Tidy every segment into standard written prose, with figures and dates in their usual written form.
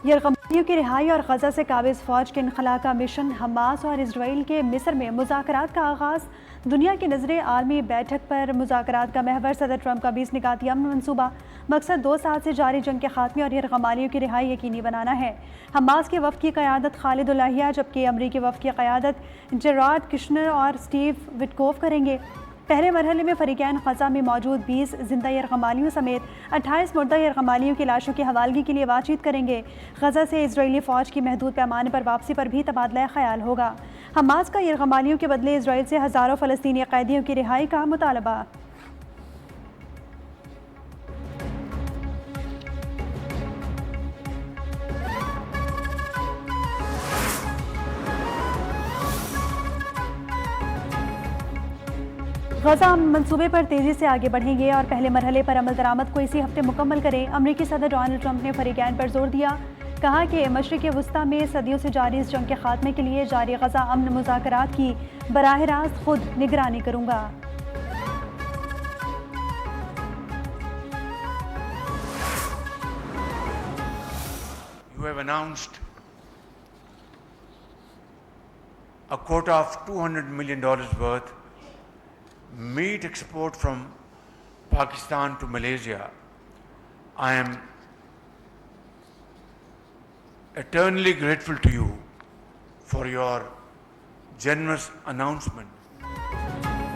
यरगमालियों की रिहाई और गजा से काबिज फौज के इनखला का मिशन, हमास और इसराइल के मिस्र में मुज़ाकरात का आगाज़। दुनिया की नज़रें आर्मी बैठक पर मुज़ाकरात का महवर, सदर ट्रंप का 20 निकाती अमन मनसूबा। मकसद 2 साल से जारी जंग के खात्मे और यरगमालियों की रिहाई यकीनी बनाना है। हमास के वफ़द की क़यादत खालिद उलाहिया, जबकि अमरीकी वफ़द की क़यादत जेराड किशनर और स्टीव विटकोफ करेंगे। पहले मरहले में फ़रीक़ैन ग़ज़ा में मौजूद 20 जिंदा यरगमालियों समेत 28 मुर्दा यरगमालियों की लाशों की हवालगी के लिए बातचीत करेंगे। ग़ज़ा से इजरायली फ़ौज की महदूद पैमाने पर वापसी पर भी तबादला ख्याल होगा। हमास का यरगमालियों के बदले इजराइल से हज़ारों फ़लस्तीनी कैदियों की रिहाई का मुतालबा। ग़ज़ा मंसूबे पर तेज़ी से आगे बढ़ेंगे और पहले मरहले पर अमल दरामद को इसी हफ्ते मुकम्मल करें। अमरीकी सदर डोनाल्ड ट्रंप ने फ़रीक़ैन पर जोर दिया, कहा कि मशरिक़ वस्ता में सदियों से जारी इस जंग के खात्मे के लिए जारी ग़ज़ा अमन मुज़ाकरात की बराह रास्त खुद निगरानी करूँगा। You have announced a quota of $200 million worth meat export from Pakistan to Malaysia. I am eternally grateful to you for your generous announcement.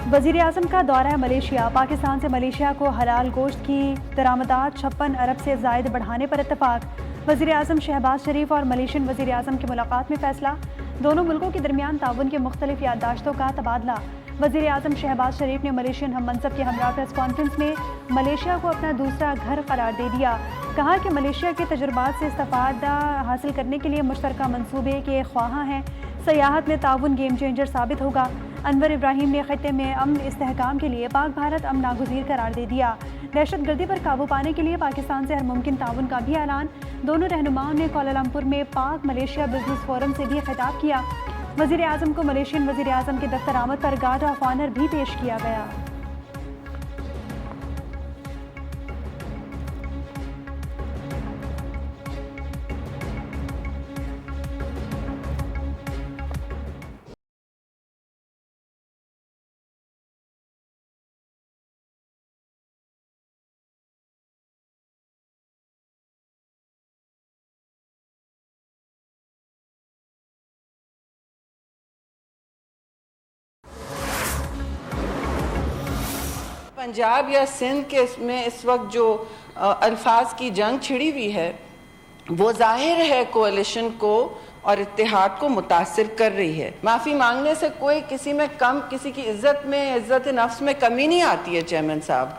वज़ीर आज़म का दौरा है मलेशिया। पाकिस्तान से मलेशिया को हलाल गोश्त की दरामदात 56 अरब से ज़ायद बढ़ाने पर इत्तफाक। वज़ीर आज़म शहबाज शरीफ और मलेशियन वज़ीर आज़म की मुलाकात में फ़ैसला। दोनों मुल्कों के दरमियान ताउन के मुख्तलिफ याददाश्तों का तबादला। वज़ीर आज़म शहबाज शरीफ ने मलेशियन हम मनसब के हमरा प्रेस कॉन्फ्रेंस में मलेशिया को अपना दूसरा घर करार दे दिया। कहा कि मलेशिया के तजुर्बात से इस्तिफ़ादा हासिल करने के लिए मुश्तरका मनसूबे के ख्वाहां हैं। सयाहत में ताउन गेम चेंजर साबित होगा। अनवर इब्राहिम ने खित्ते में अमन इस्तेहकाम के लिए पाक भारत अमन नागुज़ीर करार दे दिया। दहशत गर्दी पर काबू पाने के लिए पाकिस्तान से हर मुमकिन ताउन का भी ऐलान। दोनों रहनुमाओं ने कोलालमपुर में पाक मलेशिया बिजनेस फोरम से भी खिताब किया। वज़ीर आज़म को मलेशियन वज़ीर आज़म के दफ्तर आमद पर गार्ड ऑफ ऑनर भी पेश किया गया। पंजाब या सिंध के इसमें इस वक्त जो अल्फाज की जंग छिड़ी हुई है वो जाहिर है कोalition को और इत्तेहाद को मुतासिर कर रही है। माफ़ी मांगने से कोई किसी में कम, किसी की इज्जत में, इज्जत नफ्स में कमी नहीं आती है चेयरमैन साहब,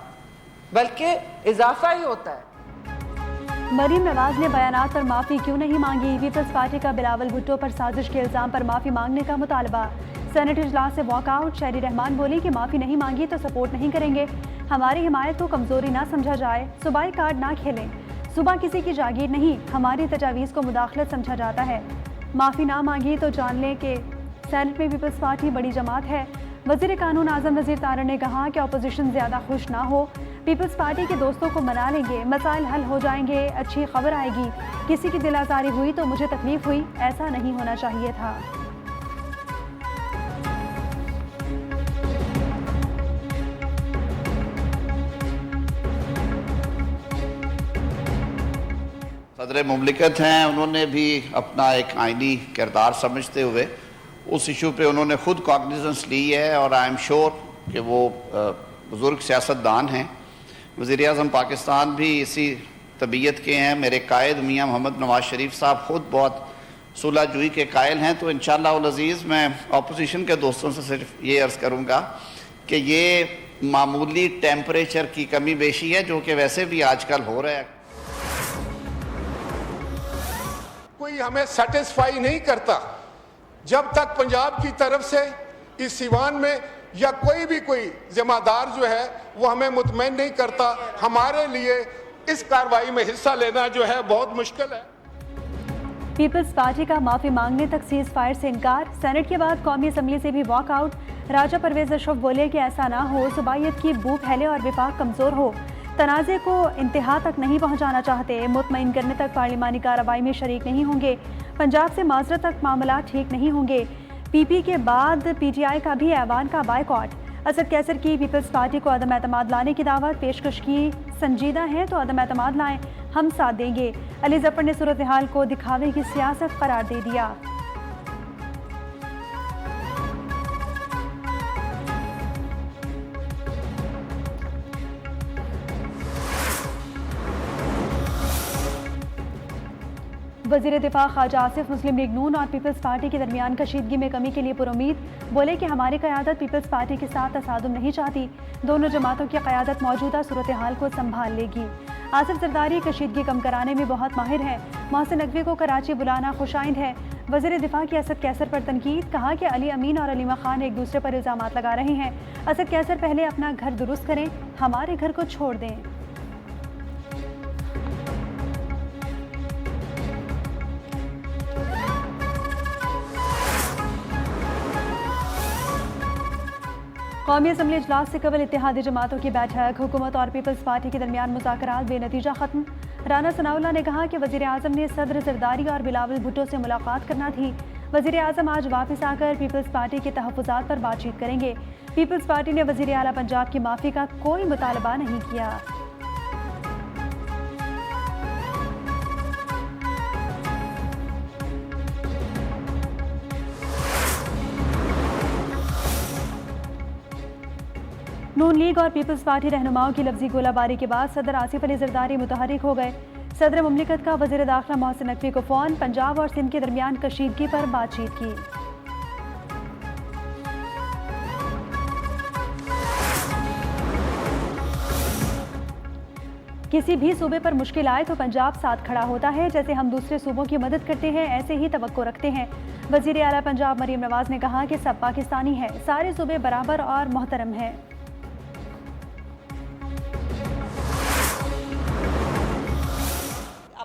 बल्कि इजाफा ही होता है। मरीम नवाज ने बयानात पर माफ़ी क्यों नहीं मांगी। पीपल्स पार्टी का बिलावल भुट्टो पर साजिश के इल्ज़ाम पर माफ़ी मांगने का मुतालबा। सेनेट इजलास से वॉकआउट। शहरी रहमान बोली कि माफ़ी नहीं मांगी तो सपोर्ट नहीं करेंगे। हमारी हिमायत को कमज़ोरी ना समझा जाए। सूबाई कार्ड ना खेलें। सूबा किसी की जागीर नहीं, हमारी तजावीज़ को मुदाखलत समझा जाता है। माफ़ी ना मांगी तो जान लें कि सेनेट में पीपल्स पार्टी बड़ी जमात है। वज़ीर कानून आज़म वज़ीर तारड़ ने कहा कि अपोजिशन ज़्यादा खुश ना हो, पीपल्स पार्टी के दोस्तों को मना लेंगे, मसाइल हल हो जाएंगे, अच्छी खबर आएगी। किसी की दिल आज़ारी हुई तो मुझे तकलीफ हुई, ऐसा नहीं होना चाहिए था। सदर मुमलिकत हैं, उन्होंने भी अपना एक आइनी किरदार समझते हुए उस इशू पे उन्होंने ख़ुद कॉग्निजेंस ली है और आई एम श्योर कि वो बुज़ुर्ग सियासतदान हैं। वज़ीर-ए-आज़म पाकिस्तान भी इसी तबीयत के हैं। मेरे कायद मियाँ मोहम्मद नवाज शरीफ साहब ख़ुद बहुत सुलह जुई के कायल हैं। तो इंशाअल्लाह उल अज़ीज़ मैं अपोजिशन के दोस्तों से सिर्फ ये अर्ज़ करूँगा कि ये मामूली टेम्परेचर की कमी बेशी है जो कि वैसे भी आजकल हो रहा है। कोई हमें सेटिस्फाई नहीं करता जब तक पंजाब की तरफ से इस सिवान में या कोई जिम्मेदार जो है वो हमें मुतमईन नहीं करता। हमारे लिए इस कार्रवाई में हिस्सा लेना जो है बहुत मुश्किल है। पीपल्स पार्टी का माफ़ी मांगने तक सीज फायर से इनकार। सेनेट के बाद कौमी असम्बली से भी वॉकआउट। राजा परवेज अशरफ बोले कि ऐसा ना हो, सुबाइयत की बू फैले और विफाक कमज़ोर हो। तनाज़े को इंतहा तक नहीं पहुँचाना चाहते, मुतमईन करने तक पार्लिमानी कार्रवाई में शरीक नहीं होंगे, पंजाब से माजरत तक मामला ठीक नहीं होंगे। PP के बाद PTI का भी ऐवान का बायकॉट। असद कैसर की पीपल्स पार्टी को अदम एतमाद लाने की दावत, पेशकश की संजीदा है तो अदम एतमाद लाएं, हम साथ देंगे। अली जफर ने सूरत हाल को दिखावे की सियासत करार दे दिया। वज़ीर दिफा ख्वाजा आसिफ मुस्लिम लीग नून और पीपल्स पार्टी के दरमियान कशीदगी में कमी के लिए पुरुमीद, बोले कि हमारी क़यादत पीपल्स पार्टी के साथ तसादुम नहीं चाहती, दोनों जमातों की क़यादत मौजूदा सूरत हाल को संभाल लेगी। आसिफ जरदारी कशीदगी कम कराने में बहुत माहिर है, मोहसिन नकवी को कराची बुलाना खुशाइंद है। वज़ीर दिफा की असद कैसर पर तनकीद, कहा कि अली अमीन और अलीमा खान एक दूसरे पर इल्ज़ाम लगा रहे हैं। असद कैसर पहले अपना घर दुरुस्त करें, हमारे घर को छोड़ दें। कौमी असम्बली इजलास से कबल इत्तेहादी जमातों की बैठक, हुकूमत और पीपल्स पार्टी के दरमियान मुज़ाकरात बेनतीजा खत्म। राना सनाउल्लाह ने कहा कि वज़ीर आज़म ने सदर जरदारी और बिलावल भुट्टो से मुलाकात करना थी। वज़ीर आज़म आज वापस आकर पीपल्स पार्टी के तहफ़्फ़ुज़ात पर बातचीत करेंगे। पीपल्स पार्टी ने वज़ीर आला पंजाब की माफ़ी का कोई मुतालबा नहीं किया। नून लीग और पीपल्स पार्टी रहनुमाओं की लफ्जी गोलाबारी के बाद सदर आसिफ अली जरदारी मुतहरिक हो गए। सदर मुमलिकत का वज़ीर दाखिला मोहसिन नकवी को फ़ोन, पंजाब और सिंध के दरमियान कशीदगी पर बातचीत की। किसी भी सूबे पर मुश्किल आए तो पंजाब साथ खड़ा होता है, जैसे हम दूसरे सूबों की मदद करते हैं ऐसे ही तवक्को रखते हैं। वज़ीर आला पंजाब मरीम नवाज ने कहा कि सब पाकिस्तानी है, सारे सूबे बराबर और मोहतरम हैं।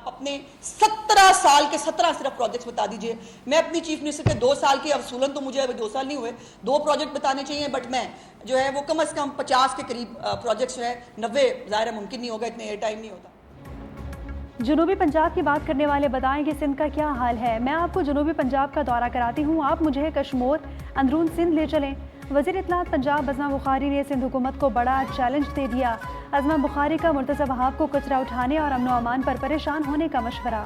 अपने 17 साल के 17 सिर्फ प्रोजेक्ट्स बता दीजिए। मैं अपनी चीफ मिनिस्टर के 2 साल के अवसूलन तो मुझे अभी 2 साल नहीं हुए, 2 प्रोजेक्ट बताने चाहिए, बट मैं जो है वो कम से कम 50 के करीब प्रोजेक्ट्स जो है, 90 ज़ाहिर मुमकिन नहीं होगा, इतने एयर टाइम नहीं होता। जनूबी पंजाब की बात करने वाले बताएं कि सिंध का क्या हाल है। मैं आपको जनूबी पंजाब का दौरा कराती हूँ, आप मुझे कश्मीर अंदरून सिंध ले चलें। वज़ीर इत्तलात पंजाब अज़मा बुखारी ने सिंध हुकूमत को बड़ा चैलेंज दे दिया। अज़मा बुखारी का मुर्तज़ा वहाब को कचरा उठाने और अमन व अमान पर परेशान होने का मशवरा।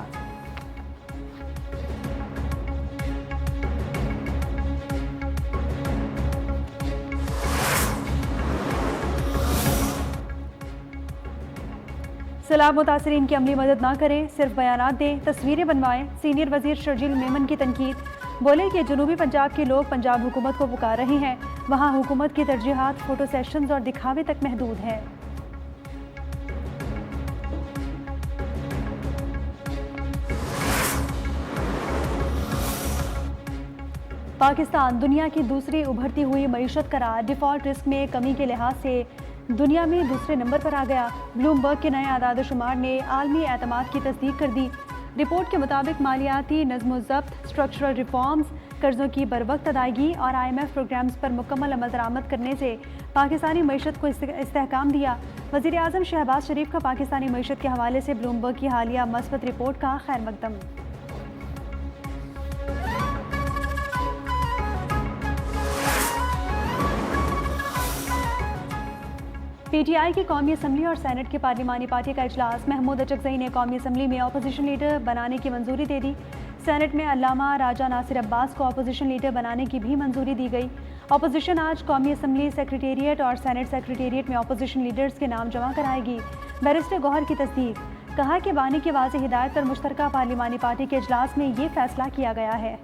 सैलाब मुतासरीन की अमली मदद ना करें, सिर्फ बयानात दें, तस्वीरें बनवाएं। सीनियर वज़ीर शर्जील मेमन की तनकीद, बोले कि जनूबी पंजाब के लोग पंजाब हुकूमत को पुकार रहे हैं, वहाँ हुकूमत की तरजीहात फ़ोटो सेशंस और दिखावे तक महदूद हैं। पाकिस्तान दुनिया की दूसरी उभरती हुई मईशत करार, डिफ़ॉल्ट रिस्क में कमी के लिहाज से दुनिया में दूसरे नंबर पर आ गया। ब्लूमबर्ग के नए आदाद शुमार ने आलमी एतमाद की तस्दीक कर दी। रिपोर्ट के मुताबिक मालियाती नज़्म-ओ-ज़ब्त, स्ट्रक्चरल रिफॉर्म्स, कर्ज़ों की बरवक्त अदायगी और IMF प्रोग्राम्स पर मुकम्मल अमल दरामद करने से पाकिस्तानी मईशत को इस्तेहकाम दिया। वज़ीर आज़म शहबाज शरीफ का पाकिस्तानी मईशत के हवाले से ब्लूमबर्ग की हालिया मस्बत रिपोर्ट का खैर मकदम। PTI की कौमी असम्बली और सेनेट की पार्लिमानी पार्टी का इजलास, महमूद अचकज़ई ने कौमी असम्बली में अपोजिशन लीडर बनाने की मंजूरी दे दी। सेनेट में अल्लामा राजा नासिर अब्बास को अपोजिशन लीडर बनाने की भी मंजूरी दी गई। अपोजिशन आज कौमी असम्बली सेक्रेटेरिएट और सेनेट सेक्रेटेरिएट में अपोजिशन लीडर्स के नाम जमा कराएगी। बैरिस्टर गौहर की तस्दीक, कहा कि बानी की वाज़ेह हिदायत पर मुश्तरका पार्लिमानी पार्टी के इजलास में ये फैसला किया गया है।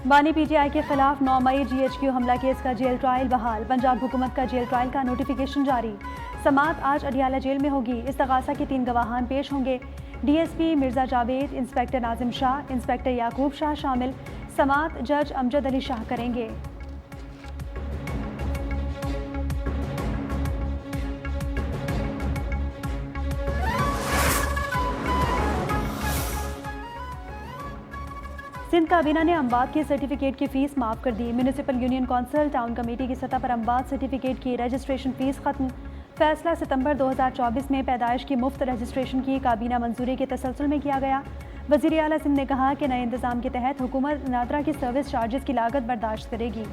बानी PTI के खिलाफ 9 मई GHQ हमला केस का जेल ट्रायल बहाल। पंजाब हुकूमत का जेल ट्रायल का नोटिफिकेशन जारी। समाअत आज अडियाला जेल में होगी। इस्तगासा के 3 गवाहान पेश होंगे। DSP Mirza Javed, inspector Nazim Shah, inspector Yaqub Shah शामिल। समाअत जज अमजद अली शाह करेंगे। सिंध काबीना ने अमवात के सर्टिफिकेट की फ़ीस माफ़ कर दी। Municipal union council town committee की सतह पर अमवात सर्टिफिकेट की रजिस्ट्रेशन फ़ीस ख़त्म। फैसला सितंबर 2024 में पैदाइश की मुफ्त रजिस्ट्रेशन की काबीना मंजूरी के तसलसल में किया गया। वज़ीर आला सिंध ने कहा कि नए इंतज़ाम के तहत हुकूमत नादरा की सर्विस चार्जेस की लागत बर्दाश्त करेगी।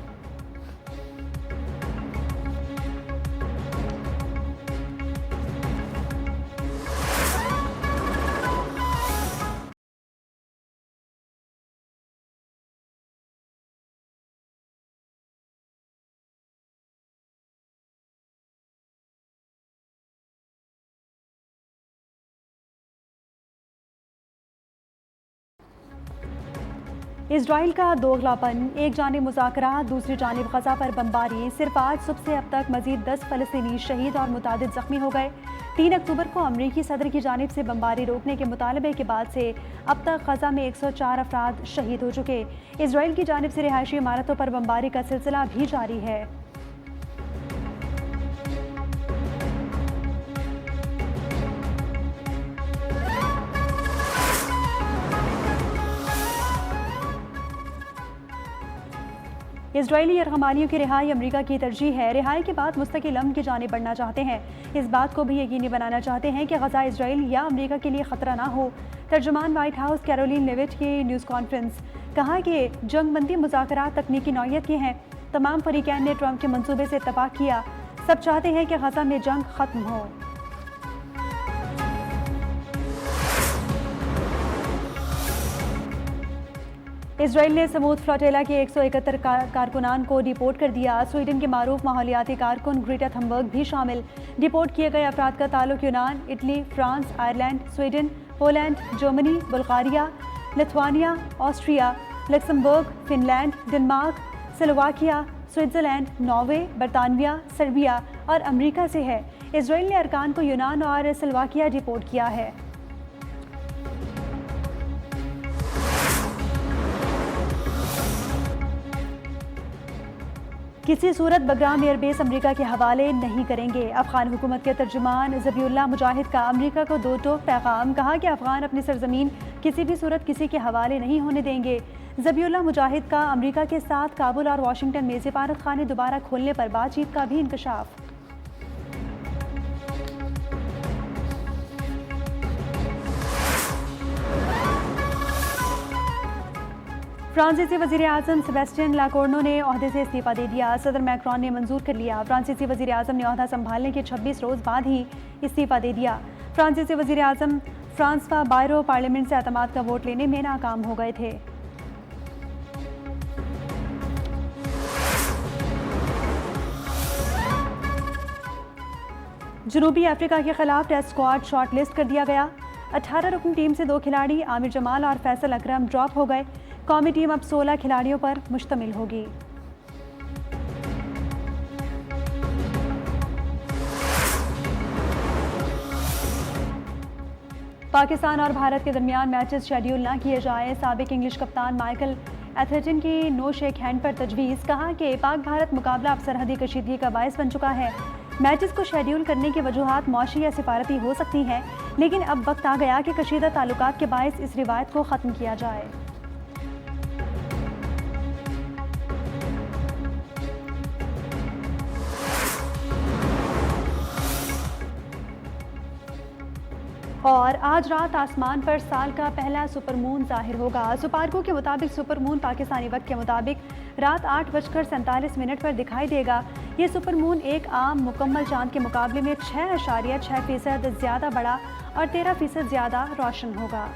इजराइल का दोगलापन, एक जानिब मुज़ाकरात, दूसरी जानिब गज़ा पर बमबारी। सिर्फ आज सुबह से अब तक मज़ीद 10 फ़लस्तीनी शहीद और मुतादिद ज़ख्मी हो गए। 3 अक्टूबर को अमरीकी सदर की जानिब से बमबारी रोकने के मुतालबे के बाद से अब तक गज़ा में 104 अफराद शहीद हो चुके। इजराइल की जानिब से रिहायशी इमारतों पर बमबारी का सिलसिला भी जारी है। इजरायली यरगमानियों की रिहाई अमेरिका की तरजीह है। रिहाई के बाद मुस्तकिल अमन की जानिब बढ़ना चाहते हैं। इस बात को भी यकीनी बनाना चाहते हैं कि गज़ा इजराइल या अमेरिका के लिए ख़तरा ना हो। तर्जुमान वाइट हाउस कैरोलिन लेविट की न्यूज़ कॉन्फ्रेंस, कहा कि जंगबंदी मुज़ाकरात तकनीकी नौइयत के हैं। तमाम फरीकैन ने ट्रंप के मंसूबे से इत्तफाक किया। सब चाहते हैं कि गज़ा में जंग ख़त्म हो। इजराइल ने समूद फ्लोटेला के 171 कारकुनान को डिपोर्ट कर दिया। स्वीडन के मारूफ माहौलियाती कारकुन ग्रेटा थनबर्ग भी शामिल। डिपोर्ट किए गए अफराद का ताल्लुक यूनान, Italy, France, Ireland, Sweden, Poland, Germany, Bulgaria, Lithuania, Austria, Luxembourg, Finland, Denmark, Slovakia, Switzerland, Norway, बरतानिया, सर्बिया और अमेरिका से है। इजराइल ने अरकान को यूनान और स्लोवाकिया डिपोर्ट किया है। किसी सूरत बगराम एयरबेस अमेरिका के हवाले नहीं करेंगे। अफगान हुकूमत के तर्जुमान ज़बीउल्लाह मुजाहिद का अमेरिका को दो टोक पैगाम, कहा कि अफगान अपनी सरजमीन किसी भी सूरत किसी के हवाले नहीं होने देंगे। ज़बीउल्लाह मुजाहिद का अमेरिका के साथ काबुल और वाशिंगटन में सिफारत खाने दोबारा खोलने पर बातचीत का भी इंकशाफ। फ्रांसीसी वज़ीर आज़म सेबेस्टियन लाकोर्नो ने ओहदे से इस्तीफ़ा दे दिया। सदर मैक्रोन ने मंजूर कर लिया। फ्रांसीसी वज़ीर आज़म ने ओहदा संभालने के 26 रोज़ बाद ही इस्तीफ़ा दे दिया। फ्रांसीसी वज़ीर आज़म फ्रांसवा बायरो पार्लियामेंट से एतमाद का वोट लेने में नाकाम हो गए थे। जनूबी अफ्रीका के खिलाफ टेस्ट स्क्वाड शॉर्ट लिस्ट कर दिया गया। 18 रुकन टीम से 2 खिलाड़ी आमिर जमाल और फैसल अकरम ड्रॉप हो गए। कौमी टीम अब 16 खिलाड़ियों पर मुश्तमिल होगी। पाकिस्तान और भारत के दरमियान मैचेस शेड्यूल ना किए जाए। साबिक इंग्लिश कप्तान माइकल एथरटन की नो शेक हैंड पर तजवीज़, कहा कि पाक भारत मुकाबला अब सरहदी कशीदगी का बायस बन चुका है। मैचेस को शेड्यूल करने की वजूहात मौशी या सिफारती हो सकती हैं, लेकिन अब वक्त आ गया कि कशीदा ताल्लुकात के बायस इस रिवायत को ख़त्म किया जाए। और आज रात आसमान पर साल का पहला सुपरमून जाहिर होगा। सुपारको के मुताबिक सुपरमून पाकिस्तानी वक्त के मुताबिक रात 8:47 पर दिखाई देगा। ये सुपरमून एक आम मुकम्मल चांद के मुकाबले में 6.6% ज़्यादा बड़ा और 13% ज़्यादा रोशन होगा।